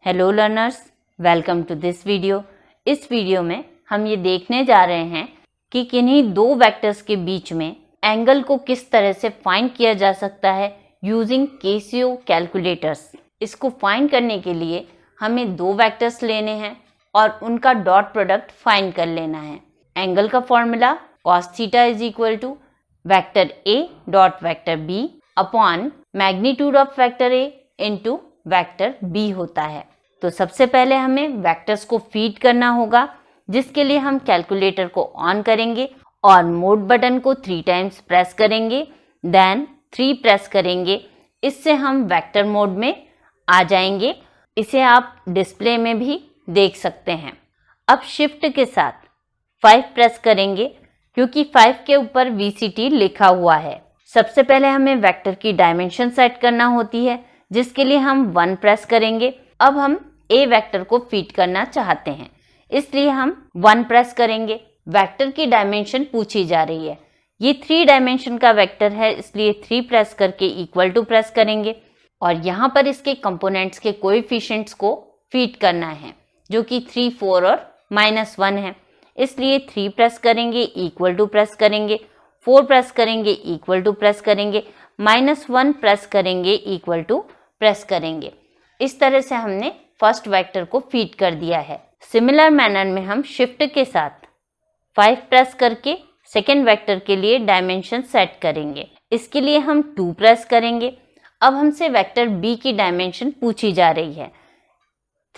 Hello learners, welcome to this video. इस video में हम ये देखने जा रहे हैं कि किन्हीं दो वेक्टर्स के बीच में एंगल को किस तरह से फाइंड किया जा सकता है यूजिंग केसियो कैलकुलेटर्स। इसको फाइंड करने के लिए हमें दो वेक्टर्स लेने हैं और उनका डॉट प्रोडक्ट फाइंड कर लेना है। एंगल का formula cos theta is equal to vector A dot vector B upon magnitude of vector A into vector B होता है। तो सबसे पहले हमें वेक्टर्स को फीड करना होगा, जिसके लिए हम कैलकुलेटर को ऑन करेंगे और मोड बटन को 3 टाइम्स प्रेस करेंगे, देन 3 प्रेस करेंगे। इससे हम वेक्टर मोड में आ जाएंगे। इसे आप डिस्प्ले में भी देख सकते हैं। अब शिफ्ट के साथ 5 प्रेस करेंगे, क्योंकि 5 के ऊपर VCT लिखा हुआ है। सबसे पहले हमें वेक्टर की डायमेंशन सेट करना होती है, जिसके लिए हम 1 प्रेस करेंगे। अब हम A वेक्टर को फीड करना चाहते हैं, इसलिए हम 1 प्रेस करेंगे। वेक्टर की डायमेंशन पूछी जा रही है। ये 3 डायमेंशन का वेक्टर है, इसलिए 3 प्रेस करके इक्वल टू प्रेस करेंगे और यहाँ पर इसके कंपोनेंट्स के कोएफिशिएंट्स को फीड करना है, जो कि 3, 4 और -1 है। इसलिए 3 प्रेस करेंगे, इक्वल टू प्रेस करेंगे, 4 प्रेस करेंगे, इक्वल टू प्रेस करेंगे, -1 प्रेस करेंगे, इक्वल टू प्रेस करेंगे। इस तरह से हमने फर्स्ट वेक्टर को फीड कर दिया है। सिमिलर मैनर में हम शिफ्ट के साथ 5 प्रेस करके सेकेंड वेक्टर के लिए डायमेंशन सेट करेंगे। इसके लिए हम 2 प्रेस करेंगे। अब हमसे वेक्टर B की डायमेंशन पूछी जा रही है।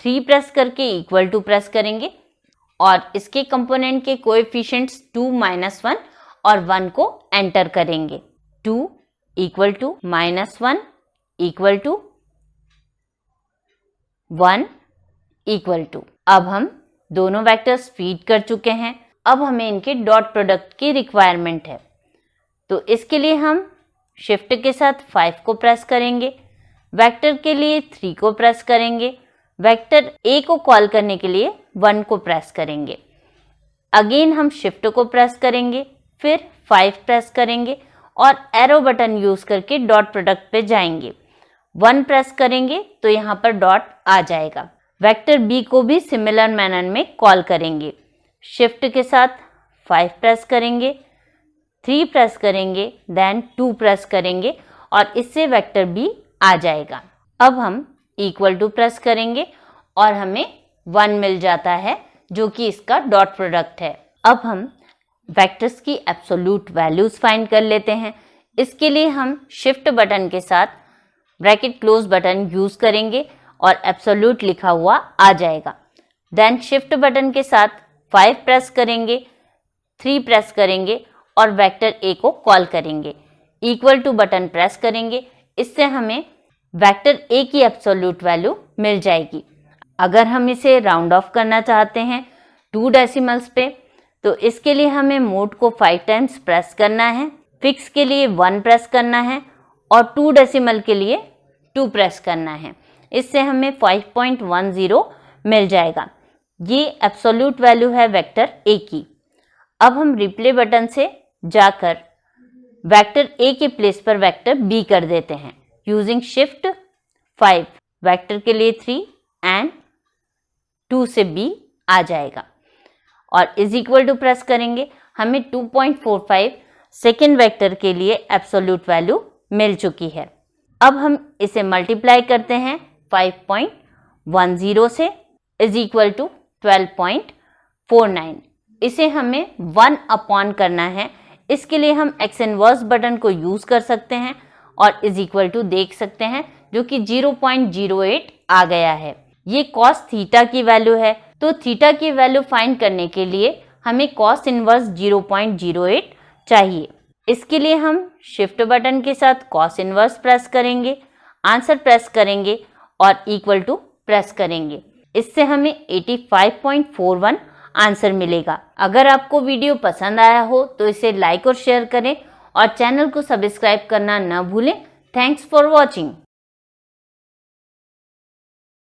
3 प्रेस करके इक्वल टू प्रेस करेंगे और इसके कंपोनेंट के कोएफिशिएंट्स 2, -1 और 1 को एंटर करेंगे। 2 equal to -1 equal to 1 equal to. अब हम दोनों वेक्टर्स फीड कर चुके हैं। अब हमें इनके डॉट प्रोडक्ट की रिक्वायरमेंट है। तो इसके लिए हम शिफ्ट के साथ 5 को प्रेस करेंगे, वेक्टर के लिए 3 को प्रेस करेंगे, वेक्टर A को कॉल करने के लिए 1 को प्रेस करेंगे। अगेन हम शिफ्ट को प्रेस करेंगे, फिर 5 प्रेस करेंगे और एरो बटन यूज करके डॉट प्रोडक्ट पे जाएंगे। 1 प्रेस करेंगे तो यहाँ पर डॉट आ जाएगा। वेक्टर B को भी सिमिलर मैनर में कॉल करेंगे। शिफ्ट के साथ 5 प्रेस करेंगे, 3 प्रेस करेंगे, देन 2 प्रेस करेंगे और इससे वेक्टर B आ जाएगा। अब हम इक्वल टू प्रेस करेंगे और हमें 1 मिल जाता है, जो कि इसका डॉट प्रोडक्ट है। अब हम वेक्टर्स की एब्सोल्यूट वैल्यूज फाइंड कर लेते हैं। इसके लिए हम शिफ्ट बटन के साथ ब्रैकेट क्लोज बटन यूज करेंगे और एब्सोल्यूट लिखा हुआ आ जाएगा। देन शिफ्ट बटन के साथ 5 प्रेस करेंगे, 3 प्रेस करेंगे और वेक्टर A को कॉल करेंगे। इक्वल टू बटन प्रेस करेंगे, इससे हमें वेक्टर A की एब्सोल्यूट वैल्यू मिल जाएगी। अगर हम इसे राउंड ऑफ करना चाहते हैं 2 डेसिमल्स पे, तो इसके लिए हमें मोड को 5 टाइम्स प्रेस करना है, फिक्स के लिए 1 प्रेस करना है और 2 डेसिमल के लिए 2 प्रेस करना है। इससे हमें 5.10 मिल जाएगा। ये एब्सोल्यूट वैल्यू है वेक्टर A की। अब हम रिप्ले बटन से जाकर वेक्टर A के प्लेस पर वेक्टर B कर देते हैं यूजिंग शिफ्ट 5। वेक्टर के लिए 3 एंड 2 से B आ जाएगा और इज इक्वल टू प्रेस करेंगे। हमें 2.45 सेकेंड वेक्टर के लिए एब्सोल्यूट वैल्यू मिल चुकी है। अब हम इसे मल्टीप्लाई करते हैं 5.10 से, इज इक्वल टू 12.49। इसे हमें 1 अपॉन करना है। इसके लिए हम एक्स इनवर्स बटन को यूज कर सकते हैं और इज इक्वल टू देख सकते हैं, जो कि 0.08 आ गया है। ये कॉस थीटा की वैल्यू है। तो थीटा की वैल्यू फाइंड करने के लिए हमें कॉस इनवर्स 0.08 चाहिए। इसके लिए हम शिफ्ट बटन के साथ कॉस इनवर्स प्रेस करेंगे, आंसर प्रेस करेंगे और इक्वल टू प्रेस करेंगे। इससे हमें 85.41 आंसर मिलेगा। अगर आपको वीडियो पसंद आया हो तो इसे लाइक और शेयर करें और चैनल को सब्सक्राइब करना न भूलें। Thanks for watching.